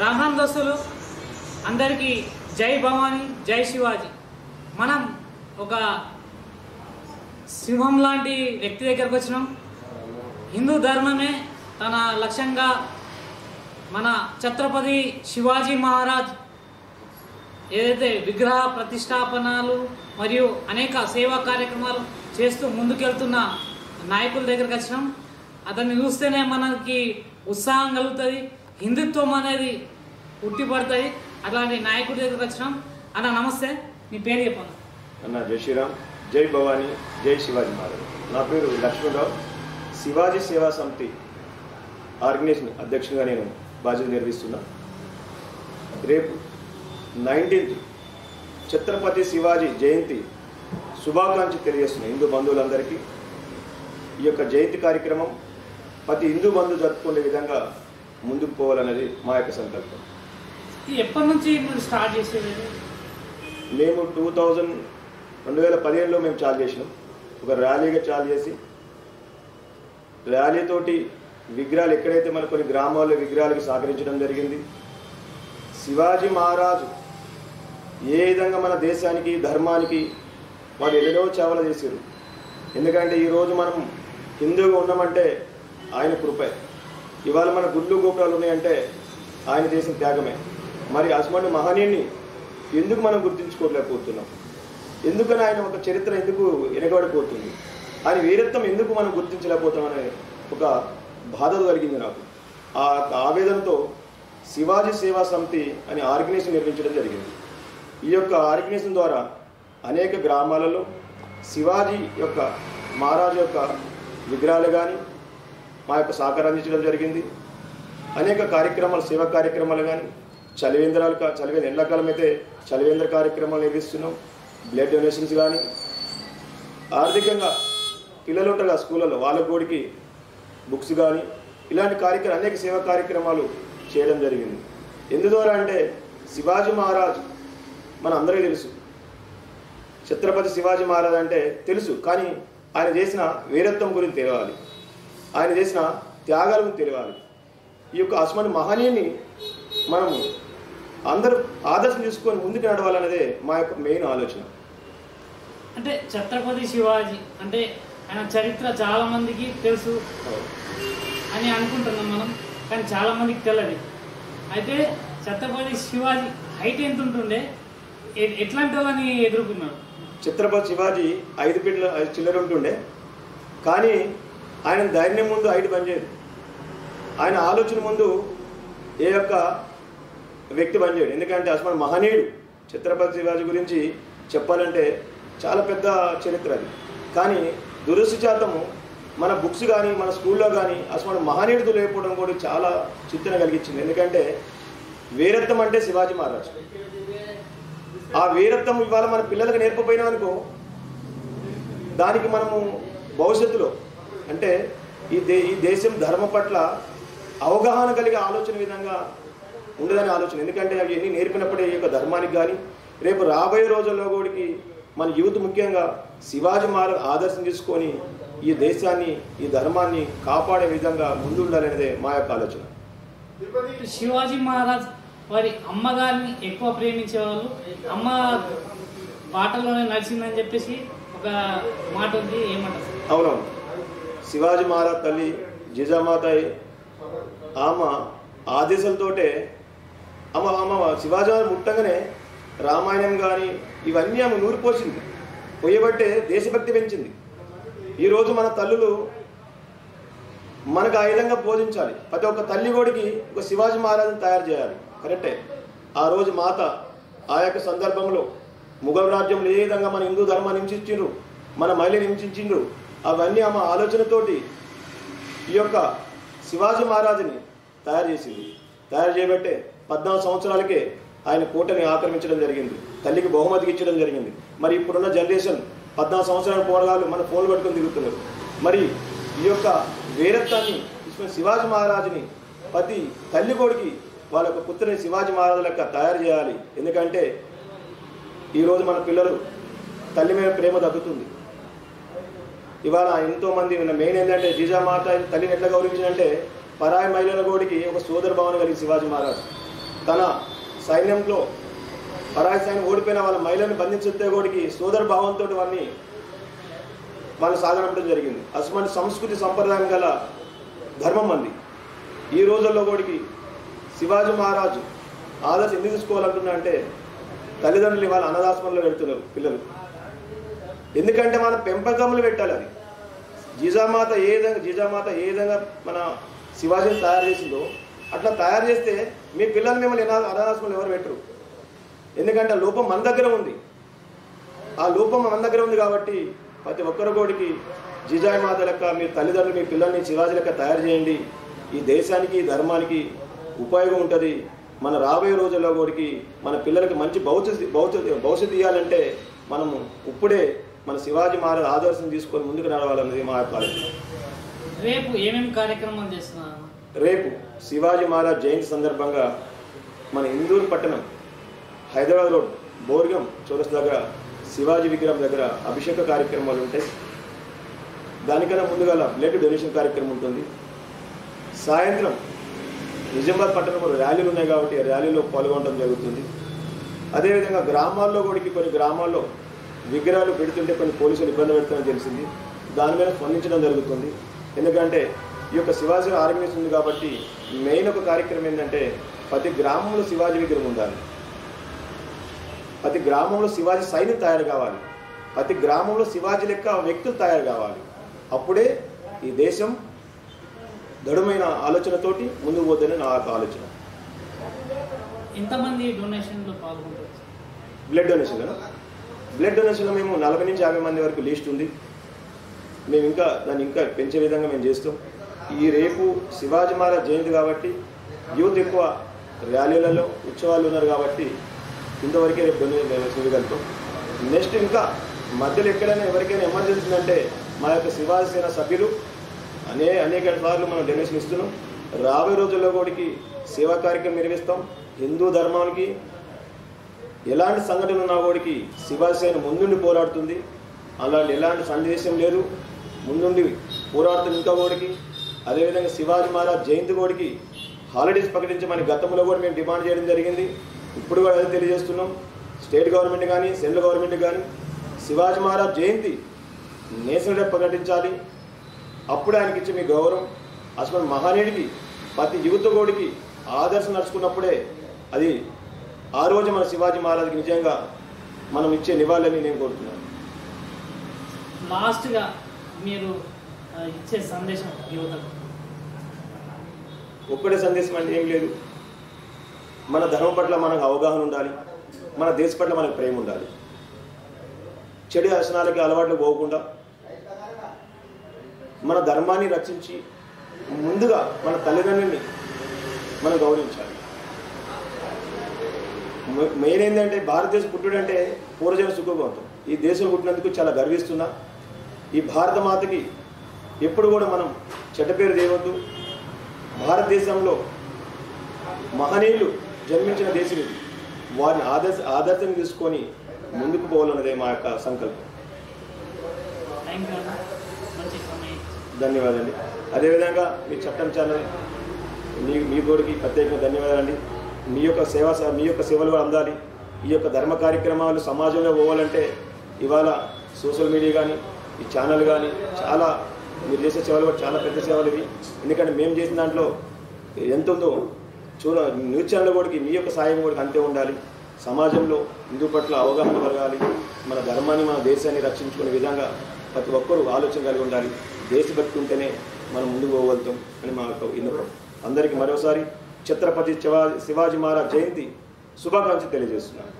రామన్ దోస్తులు అందరికీ జై భవానీ, జై శివాజీ. మనం ఒక సింహం లాంటి వ్యక్తి దగ్గరకు వచ్చినాం. హిందూ ధర్మమే తన లక్ష్యంగా మన ఛత్రపతి శివాజీ మహారాజ్ ఏదైతే విగ్రహ ప్రతిష్టాపనలు మరియు అనేక సేవా కార్యక్రమాలు చేస్తూ ముందుకెళ్తున్న నాయకుల దగ్గరకు వచ్చినాం. అతన్ని చూస్తేనే మనకి ఉత్సాహం కలుగుతుంది, హిందుత్వం అనేది ఉట్టిపడుతుంది. అట్లాంటి నాయకుడి దగ్గరకు వచ్చినాం. అన్న నమస్తే, మీ పేరు చెప్పండి. అన్న జై శ్రీరామ్, జై భవానీ, జై శివాజీ మహారాజ్. నా పేరు లక్ష్మణరావు. శివాజీ సేవా సమితి ఆర్గనైజేషన్ అధ్యక్షునిగా నేను బాధ్యత నిర్వహిస్తున్నా. రేపు 19th ఛత్రపతి శివాజీ జయంతి శుభాకాంక్షలు తెలియజేస్తున్నాయి హిందూ బంధువులందరికీ. ఈ యొక్క జయంతి కార్యక్రమం ప్రతి హిందూ బంధువు జరుపుకునే విధంగా ముందుకు పోవాలనేది మా యొక్క సంకల్పం. ఎప్పటి నుంచి మీరు స్టార్ట్ చేసేది? మేము 2015లో మేము చాలు చేసినాం. ఒక ర్యాలీగా చాలు చేసి ర్యాలీతోటి విగ్రహాలు ఎక్కడైతే మన కొన్ని గ్రామాల్లో విగ్రహాలకు సహకరించడం జరిగింది. శివాజీ మహారాజు ఏ విధంగా మన దేశానికి ధర్మానికి వారు ఎన్నో సేవలు చేశారు. ఎందుకంటే ఈరోజు మనం హిందూగా ఉన్నామంటే ఆయన కృపే. ఇవాళ మన గుళ్ళు గోపురాలు ఉన్నాయంటే ఆయన చేసిన త్యాగమే. మరి అటువంటి మహనీయుని ఎందుకు మనం గుర్తించుకోలేకపోతున్నాం? ఎందుకని ఆయన ఒక చరిత్ర ఎందుకు వెనకబడిపోతుంది? ఆయన వీరత్వం ఎందుకు మనం గుర్తించలేకపోతామనే ఒక బాధ కలిగింది నాకు. ఆ ఆవేదనతో శివాజీ సేవా సమితి అనే ఆర్గనైజేషన్ నిర్మించడం జరిగింది. ఈ యొక్క ఆర్గనైజేషన్ ద్వారా అనేక గ్రామాలలో శివాజీ యొక్క మహారాజు యొక్క విగ్రహాలు కానీ మా యొక్క సహకారం అందించడం జరిగింది. అనేక కార్యక్రమాలు, సేవా కార్యక్రమాలు కానీ చలివేంద్రాలు ఎండాకాలం అయితే చలివేంద్ర కార్యక్రమాలు నిర్వహిస్తున్నాం. బ్లడ్ డొనేషన్స్ కానీ ఆర్థికంగా పిల్లలు ఉంటారు స్కూళ్ళలో వాళ్ళ గోడికి బుక్స్ కానీ ఇలాంటి కార్యక్రమాలు అనేక సేవా కార్యక్రమాలు చేయడం జరిగింది. ఎందుద్వారా అంటే శివాజీ మహారాజ్ మన అందరికీ తెలుసు. ఛత్రపతి శివాజీ మహారాజ్ అంటే తెలుసు, కానీ ఆయన చేసిన వీరత్వం గురించి తెలియాలి, ఆయన చేసిన త్యాగాల గురించి తెలియాలి. ఈ యొక్క అస్మాన్ మహనీయుని మనము అందరూ ఆదర్శం తీసుకొని ముందుకు నడవాలనేదే మా యొక్క మెయిన్ ఆలోచన. అంటే ఛత్రపతి శివాజీ అంటే ఆయన చరిత్ర చాలా మందికి తెలుసు అని అనుకుంటున్నాం మనం, కానీ చాలా మందికి తెలియదు. అయితే ఛత్రపతి శివాజీ హైట్ ఎంత ఉంటుండే, ఎట్లాంటి వాళ్ళని ఎదుర్కొన్నాడు? ఛత్రపతి శివాజీ 5 ఫీట్ల చిల్లర ఉంటుండే, కానీ ఆయన ధైర్యం ముందు హైట్ పనిచేయదు. ఆయన ఆలోచన ముందు ఏ యొక్క వ్యక్తి పనిచేయడు. ఎందుకంటే అసలు మహనీయుడు. ఛత్రపతి శివాజీ గురించి చెప్పాలంటే చాలా పెద్ద చరిత్ర అది. కానీ దురదృష్టము మన బుక్స్ కానీ మన స్కూల్లో కానీ అసలు మహనీయుడు లేకపోవడం కూడా చాలా చింతన కలిగించింది. ఎందుకంటే వీరత్వం అంటే శివాజీ మహారాజ్. ఆ వీరత్వం ఇవాళ మన పిల్లలకు నేర్పపోయినాం అనుకో, దానికి మనము భవిష్యత్తులో అంటే ఈ దేశం ధర్మం పట్ల అవగాహన కలిగే ఆలోచన విధంగా ఉండదని ఆలోచన. ఎందుకంటే అవి ఎన్ని నేర్పినప్పుడే ఈ యొక్క ధర్మానికి కానీ రేపు రాబోయే రోజుల్లో కూడా మన యూత్ ముఖ్యంగా శివాజీ మహారాజ్ ఆదర్శం తీసుకొని ఈ దేశాన్ని ఈ ధర్మాన్ని కాపాడే విధంగా ముందుండాలనేదే మా యొక్క ఆలోచన. శివాజీ మహారాజ్ వారి అమ్మగారిని ఎక్కువ ప్రేమించేవాళ్ళు. అమ్మ బాటలోనే నడిచిందని చెప్పేసి ఒక మాట ఉంది, ఏమంటారు? అవునవును. శివాజీ మహారాజ్ తల్లి జిజామాత ఆమె ఆదేశాలతోటే ఆమె శివాజీ మహారాజ్ ముట్టగానే రామాయణం కానీ ఇవన్నీ ఆమె నూరిపోసింది. పోయబట్టే దేశభక్తి పెంచింది. ఈరోజు మన తల్లులు మనకు ఆ విధంగా బోధించాలి. ప్రతి ఒక్క తల్లి గోడికి ఒక శివాజీ మహారాజుని తయారు చేయాలి. కరెక్టే. ఆ రోజు మాత ఆ యొక్క సందర్భంలో ముఘల్ రాజ్యంలో ఏ విధంగా మన హిందూ ధర్మాన్ని హింసించిండ్రు, మన మహిళని హింసించిండ్రు, అవన్నీ ఆమె ఆలోచనతోటి ఈ యొక్క శివాజీ మహారాజుని తయారు చేసింది. తయారు చేయబట్టే 14 సంవత్సరాలకే ఆయన కోటని ఆక్రమించడం జరిగింది. తల్లికి బహుమతికి ఇచ్చడం జరిగింది. మరి ఇప్పుడున్న జనరేషన్ 14 సంవత్సరాల పోరగాళ్ళు మన ఫోన్లు పట్టుకొని తిరుగుతున్నారు. మరి ఈ యొక్క వీరత్వాన్ని శివాజీ మహారాజుని ప్రతి తల్లి కొడుకి వాళ్ళ యొక్క పుత్రుని శివాజీ మహారాజు లెక్క తయారు చేయాలి. ఎందుకంటే ఈరోజు మన పిల్లలు తల్లి మీద ప్రేమ తగ్గుతుంది. ఇవాళ ఎంతోమంది మెయిన్ ఏంటంటే జీజామాత తల్లిని ఎట్లా గౌరవించిందంటే పరాయి మహిళల గోడికి ఒక సోదర భావన కలిగి శివాజీ మహారాజ్ తన సైన్యంలో పరాయి సైన్యం ఓడిపోయిన వాళ్ళ మహిళలను బంధించే గోడికి సోదర భావంతో వాళ్ళు సాగనంపడం జరిగింది. అటువంటి సంస్కృతి సంప్రదాయం గల ధర్మం మంది. ఈ రోజుల్లో గోడికి శివాజీ మహారాజు ఆదర్శం ఎందుకు తీసుకోవాలంటున్నా అంటే తల్లిదండ్రులు వాళ్ళ అనాథాశ్రమంలో పెడుతున్నారు పిల్లలు. ఎందుకంటే మన పెంపకంలో పెట్టాలి. అది జిజామాత ఏ విధంగా మన శివాజీని తయారు చేసిందో అట్లా తయారు చేస్తే మీ పిల్లలు మిమ్మల్ని అనాథాశ్రమంలో ఎవరు పెట్టరు. ఎందుకంటే ఆ లోపం మన దగ్గర ఉంది. ఆ లోపం మన దగ్గర ఉంది కాబట్టి ప్రతి ఒక్కరి గోడికి జిజాయి మాత లెక్క మీ తల్లిదండ్రులు మీ పిల్లల్ని శివాజీ లెక్క తయారు చేయండి. ఈ దేశానికి ధర్మానికి ఉపయోగం ఉంటుంది. మన రాబోయే రోజుల్లో గోడికి మన పిల్లలకి మంచి భవిష్యత్తు ఇవ్వాలంటే మనము ఇప్పుడే మన శివాజీ మహారాజ్ ఆదర్శం తీసుకొని ముందుకు నడవాలన్నది మా యొక్క ఆలోచన. రేపు ఏమేమి కార్యక్రమాలు చేస్తున్నారు? రేపు శివాజీ మహారాజ్ జయంతి సందర్భంగా మన ఇందూరు పట్టణం హైదరాబాద్ రోడ్ బోర్గం చౌరస్ దగ్గర శివాజీ విగ్రహం దగ్గర అభిషేక కార్యక్రమాలు ఉంటాయి. దానికన్నా ముందుగా బ్లడ్ డొనేషన్ కార్యక్రమం ఉంటుంది. సాయంత్రం నిజామాబాద్ పట్టణంలో ర్యాలీలు ఉన్నాయి కాబట్టి ర్యాలీలో పాల్గొనడం జరుగుతుంది. అదేవిధంగా గ్రామాల్లో కూడా కొన్ని గ్రామాల్లో విగ్రహాలు పెడుతుంటే కొన్ని పోలీసులు ఇబ్బంది పెడుతుందని తెలిసింది. దాని మీద స్పందించడం జరుగుతుంది. ఎందుకంటే ఈ యొక్క శివాజీ ఆర్గనైజేషన్ ఉంది కాబట్టి మెయిన్ ఒక కార్యక్రమం ఏంటంటే ప్రతి గ్రామంలో శివాజీ విగ్రహం ఉండాలి. ప్రతి గ్రామంలో శివాజీ సైన్యం తయారు కావాలి. ప్రతి గ్రామంలో శివాజీ లెక్క వ్యక్తులు తయారు కావాలి. అప్పుడే ఈ దేశం దృఢమైన ఆలోచనతోటి ముందుకు పోతుందని నా ఆలోచన. ఎంతమంది డొనేషన్లో పాల్గొంటారు? బ్లడ్ డొనేషన్లో మేము 40 నుంచి 50 మంది వరకు లిస్ట్ ఉంది. మేము దాన్ని ఇంకా పెంచే విధంగా మేము చేస్తాం. ఈ రేపు శివాజీ మహారాజ్ జయంతి కాబట్టి యూత్ ఎక్కువ ర్యాలీలలో ఉత్సవాలు ఉన్నారు కాబట్టి ఇంతవరకే రేపు డొనేషన్ ఇవ్వగలుగుతాం. నెక్స్ట్ ఇంకా మధ్యలో ఎక్కడైనా ఎవరికైనా ఎమర్జెన్సీ ఉందంటే మా యొక్క శివాజీ సేన సభ్యులు అనేక సార్లు మనం డొనేషన్ ఇస్తున్నాం. రాబోయే రోజుల్లో కూడా సేవా కార్యక్రమం నిర్వహిస్తాం. హిందూ ధర్మానికి ఎలాంటి సంఘటన ఉన్నా కూడా శివాజీ సేన ముందుండి పోరాడుతుంది. అలాంటి ఎలాంటి సందేశం లేదు, ముందుండి పోరాడుతుంది ఇంకా కూడా. అదేవిధంగా శివాజీ మహారాజ్ జయంతి కూడా హాలిడేస్ ప్రకటించమని గతంలో కూడా మేము డిమాండ్ చేయడం జరిగింది. ఇప్పుడు కూడా అదే తెలియజేస్తున్నాం. స్టేట్ గవర్నమెంట్ కానీ సెంట్రల్ గవర్నమెంట్ కానీ శివాజీ మహారాజ్ జయంతి నేషనల్ డే ప్రకటించాలి. అప్పుడు ఆయనకి ఇచ్చే మీ గౌరవం అసలు మహానీయుడికి ప్రతి యువత గోడికి ఆదర్శం నడుచుకున్నప్పుడే అది ఆ రోజు మన శివాజీ మహారాజ్కి నిజంగా మనం ఇచ్చే నివాళులని నేను కోరుతున్నాను. లాస్ట్గా మీరు ఇచ్చే సందేశం యువతకు? ఒక్కడే సందేశం అంటే ఏం లేదు. మన ధర్మం పట్ల మనకు అవగాహన ఉండాలి. మన దేశం పట్ల మనకు ప్రేమ ఉండాలి. చెడు వ్యసనాలకి అలవాట్లు పోకుండా మన ధర్మాన్ని రక్షించి ముందుగా మన తల్లిదండ్రుల్ని మనం గౌరవించాలి. మెయిన్ ఏంటంటే భారతదేశం పుట్టుడంటే పూర్వజన సుఖభవంతం. ఈ దేశం పుట్టినందుకు చాలా గర్విస్తున్నా. ఈ భారత మాతకి ఎప్పుడు కూడా మనం చెడ్డ పేరు తేవద్దు. భారతదేశంలో మహనీయులు జన్మించిన దేశం ఇది. వారిని ఆదర్శం తీసుకొని ముందుకు పోవాలన్నదే మా యొక్క సంకల్పం. ధన్యవాదాలండి. అదేవిధంగా మీ చట్టం ఛానల్ మీ బోర్డుకి ప్రత్యేకంగా ధన్యవాదాలండి. మీ యొక్క సేవలు కూడా అందాలి. ఈ యొక్క ధర్మ కార్యక్రమాలు సమాజంలో పోవాలంటే ఇవాళ సోషల్ మీడియా కానీ ఈ ఛానల్ కానీ చాలా మీరు చేసే సేవలు కూడా చాలా పెద్ద సేవలు ఇవి. ఎందుకంటే మేము చేసిన దాంట్లో ఎంత ఉందో న్యూస్ ఛానల్ కూడా మీ యొక్క సాయం కూడా అంతే ఉండాలి. సమాజంలో హిందూ పట్ల అవగాహన కలగాలి. మన ధర్మాన్ని మన దేశాన్ని రక్షించుకునే విధంగా ప్రతి ఒక్కరూ ఆలోచన కలిగి ఉండాలి. దేశభక్తి ఉంటేనే మనం ముందుకు పోగలుగుతాం అని మా యొక్క విన్నపం. అందరికీ మరోసారి ఛత్రపతి శివాజీ మహారాజ్ జయంతి శుభాకాంక్షలు తెలియజేస్తున్నాను.